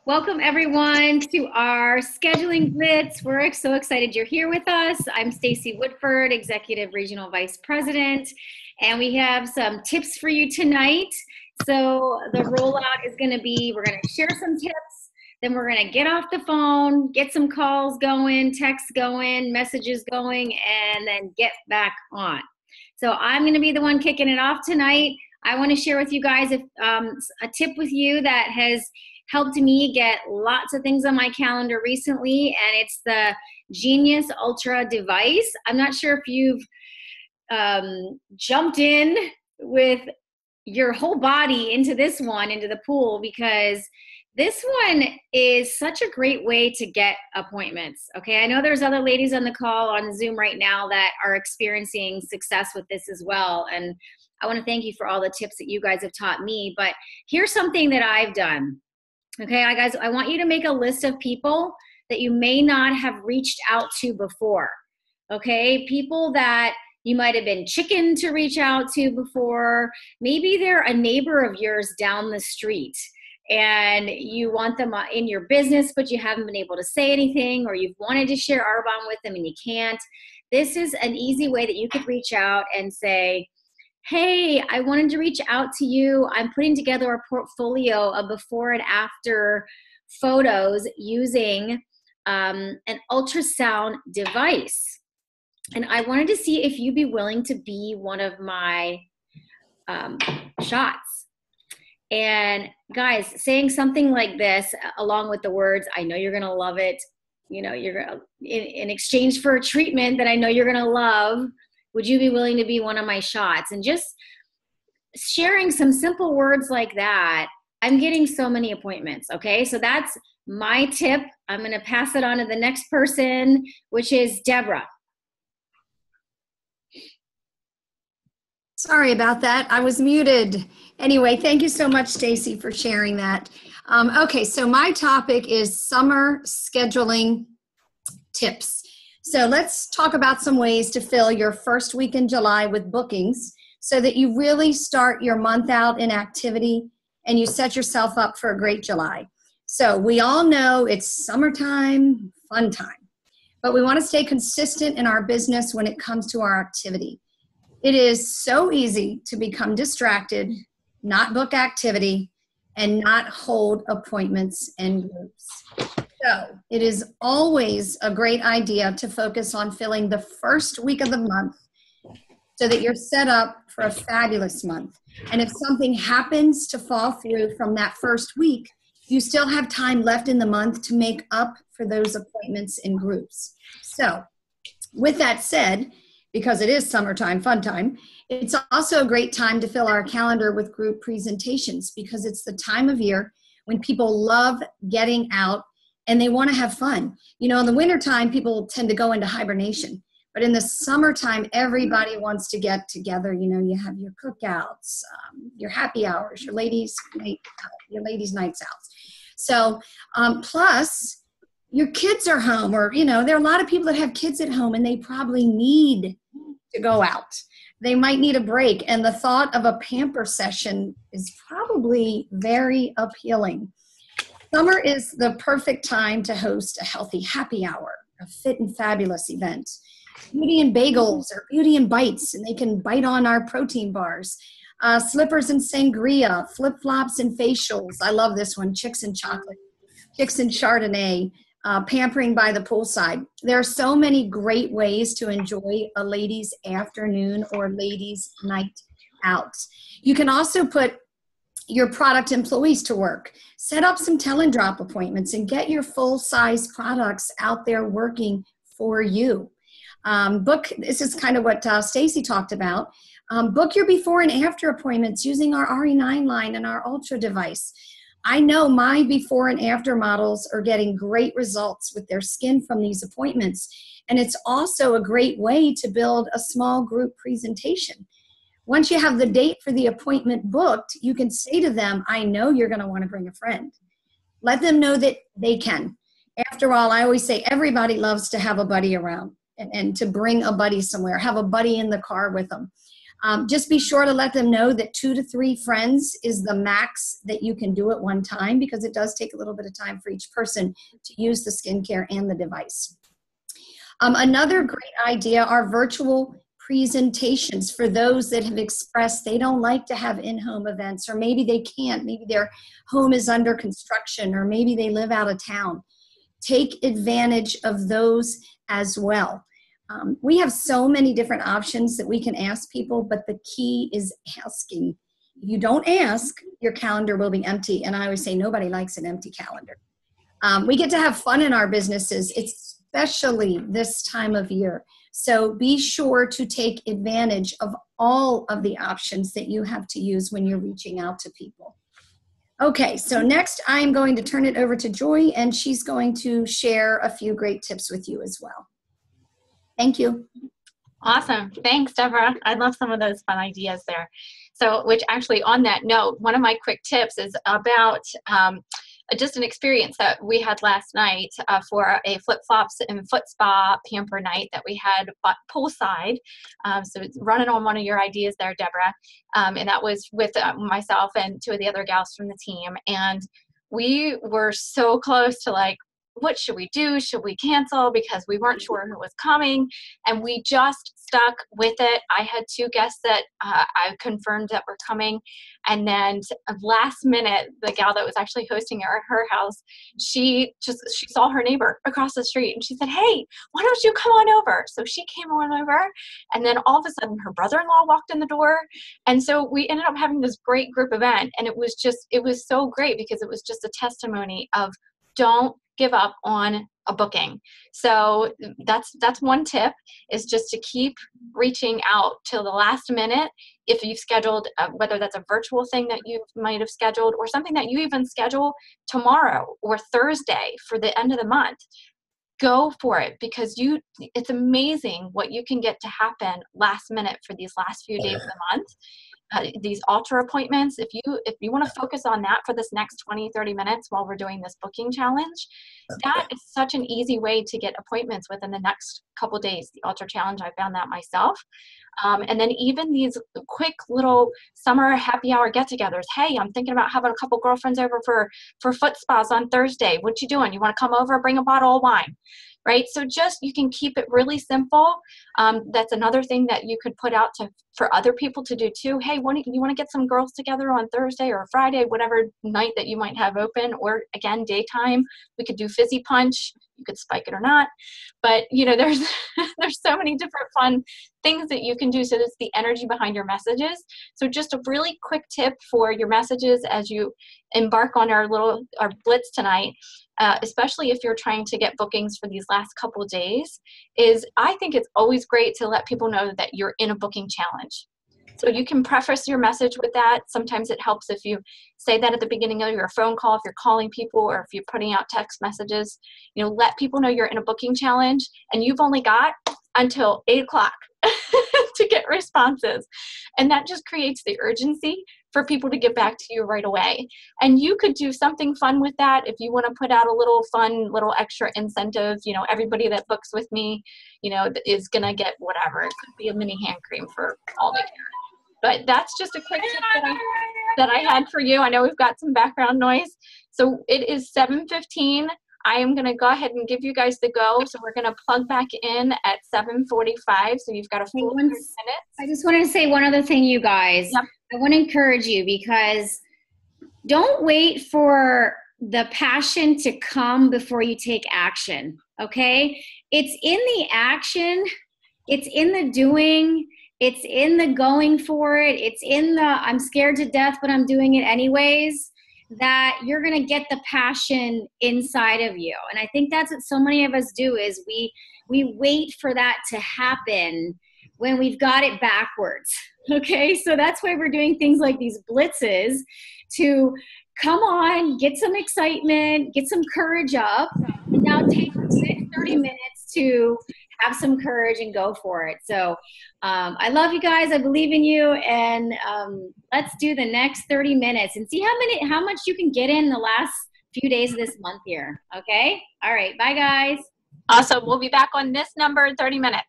Welcome everyone to our scheduling blitz. We're so excited you're here with us. I'm Stacy Woodford, Executive Regional Vice President, and we have some tips for you tonight. So the rollout is going to be, we're going to share some tips, then we're going to get off the phone, get some calls going, texts going, messages going, and then get back on. So I'm going to be the one kicking it off tonight. I want to share with you guys a tip with you that has helped me get lots of things on my calendar recently, and it's the Genius Ultra device. I'm not sure if you've jumped in with your whole body into this one, into the pool, because this one is such a great way to get appointments. Okay, I know there's other ladies on the call on Zoom right now that are experiencing success with this as well, and I want to thank you for all the tips that you guys have taught me. But here's something that I've done. Okay, guys, I want you to make a list of people that you may not have reached out to before. Okay, people that you might have been chicken to reach out to before. Maybe they're a neighbor of yours down the street and you want them in your business, but you haven't been able to say anything, or you've wanted to share Arbonne with them and you can't. This is an easy way that you could reach out and say, hey, I wanted to reach out to you. I'm putting together a portfolio of before and after photos using an ultrasound device. And I wanted to see if you'd be willing to be one of my shots. And guys, saying something like this, along with the words, I know you're gonna love it, you know, you're gonna, in exchange for a treatment that I know you're gonna love, would you be willing to be one of my shots? And just sharing some simple words like that, I'm getting so many appointments, okay? So that's my tip. I'm gonna pass it on to the next person, which is Deborah. Sorry about that, I was muted. Anyway, thank you so much, Stacy, for sharing that. Okay, so my topic is summer scheduling tips. So let's talk about some ways to fill your first week in July with bookings so that you really start your month out in activity and you set yourself up for a great July. So we all know it's summertime, fun time, but we want to stay consistent in our business when it comes to our activity. It is so easy to become distracted, not book activity, and not hold appointments and groups. So it is always a great idea to focus on filling the first week of the month so that you're set up for a fabulous month. And if something happens to fall through from that first week, you still have time left in the month to make up for those appointments in groups. So with that said, because it is summertime, fun time, it's also a great time to fill our calendar with group presentations, because it's the time of year when people love getting out and they want to have fun. You know, in the wintertime, people tend to go into hibernation. But in the summertime, everybody wants to get together. You know, you have your cookouts, your happy hours, your ladies' nights out. So plus, your kids are home, or, you know, there are a lot of people that have kids at home and they probably need to go out. They might need a break. And the thought of a pamper session is probably very appealing. Summer is the perfect time to host a healthy happy hour, a fit and fabulous event. Beauty and bagels or beauty and bites, and they can bite on our protein bars. Slippers and sangria, flip-flops and facials. I love this one, chicks and chocolate, chicks and Chardonnay, pampering by the poolside. There are so many great ways to enjoy a ladies' afternoon or ladies' night out. You can also put your product employees to work. Set up some tell and drop appointments and get your full-size products out there working for you. This is kind of what Stacy talked about. Book your before and after appointments using our RE9 line and our Ultra device. I know my before and after models are getting great results with their skin from these appointments. And it's also a great way to build a small group presentation. Once you have the date for the appointment booked, you can say to them, I know you're going to want to bring a friend. Let them know that they can. After all, I always say everybody loves to have a buddy around and to bring a buddy somewhere, have a buddy in the car with them. Just be sure to let them know that 2 to 3 friends is the max that you can do at one time, because it does take a little bit of time for each person to use the skincare and the device. Another great idea are virtual presentations for those that have expressed they don't like to have in-home events, or maybe they can't, maybe their home is under construction, or maybe they live out of town. Take advantage of those as well. We have so many different options that we can ask people, but the key is asking. If you don't ask, your calendar will be empty. And I always say nobody likes an empty calendar. We get to have fun in our businesses, especially this time of year. So be sure to take advantage of all of the options that you have to use when you're reaching out to people. Okay, so next I'm going to turn it over to Joy, and she's going to share a few great tips with you as well. Thank you. Awesome. Thanks, Deborah. I love some of those fun ideas there. So, which actually on that note, one of my quick tips is about just an experience that we had last night for a flip-flops and foot spa pamper night that we had poolside. So it's running on one of your ideas there, Deborah. And that was with myself and 2 of the other gals from the team. And we were so close to like, what should we do? Should we cancel? Because we weren't sure who was coming. And we just stuck with it. I had 2 guests that I confirmed that were coming. And then last minute, the gal that was actually hosting at her house, she saw her neighbor across the street and she said, hey, why don't you come on over? So she came on over, and then all of a sudden her brother-in-law walked in the door. And so we ended up having this great group event. And it was so great because it was just a testimony of don't give up on a booking. So that's one tip, is just to keep reaching out till the last minute. If you've scheduled, whether that's a virtual thing that you might have scheduled or something that you even schedule tomorrow or Thursday for the end of the month, go for it, because it's amazing what you can get to happen last minute for these last few days of the month. These altar appointments, if you want to focus on that for this next 20-30 minutes while we're doing this booking challenge, that is such an easy way to get appointments within the next couple days. The altar challenge, I found that myself. And then even these quick little summer happy hour get-togethers. Hey, I'm thinking about having a couple girlfriends over for foot spas on Thursday. What you doing? You want to come over, bring a bottle of wine? Right? So just, you can keep it really simple. That's another thing that you could put out for other people to do too. Hey, you want to get some girls together on Thursday or Friday, whatever night that you might have open, or again, daytime. We could do fizzy punch. You could spike it or not. But there's there's so many different fun things that you can do. So that's the energy behind your messages. So just a really quick tip for your messages as you embark on our Blitz tonight, especially if you're trying to get bookings for these last couple of days, is I think it's always great to let people know that you're in a booking challenge. So you can preface your message with that. Sometimes it helps if you say that at the beginning of your phone call, if you're calling people or if you're putting out text messages. Let people know you're in a booking challenge and you've only got until 8 o'clock to get responses. And that just creates the urgency for people to get back to you right away. And you could do something fun with that if you want to put out a little fun, little extra incentive. Everybody that books with me, is going to get whatever. It could be a mini hand cream for all they care. But that's just a quick tip that I had for you. I know we've got some background noise. So it is 7:15. I am going to go ahead and give you guys the go. So we're going to plug back in at 7:45. So you've got a full 30 minutes. I just wanted to say one other thing, you guys. Yep. I want to encourage you, because don't wait for the passion to come before you take action. Okay? It's in the action. It's in the doing. It's in the going for it. It's in the I'm scared to death, but I'm doing it anyways, that you're going to get the passion inside of you. And I think that's what so many of us do, is we wait for that to happen when we've got it backwards. Okay? So that's why we're doing things like these blitzes, to come on, get some excitement, get some courage up, and now take the next 30 minutes to have some courage and go for it. So I love you guys. I believe in you. And let's do the next 30 minutes and see how much you can get in the last few days of this month here. Okay? All right. Bye, guys. Awesome. We'll be back on this number in 30 minutes.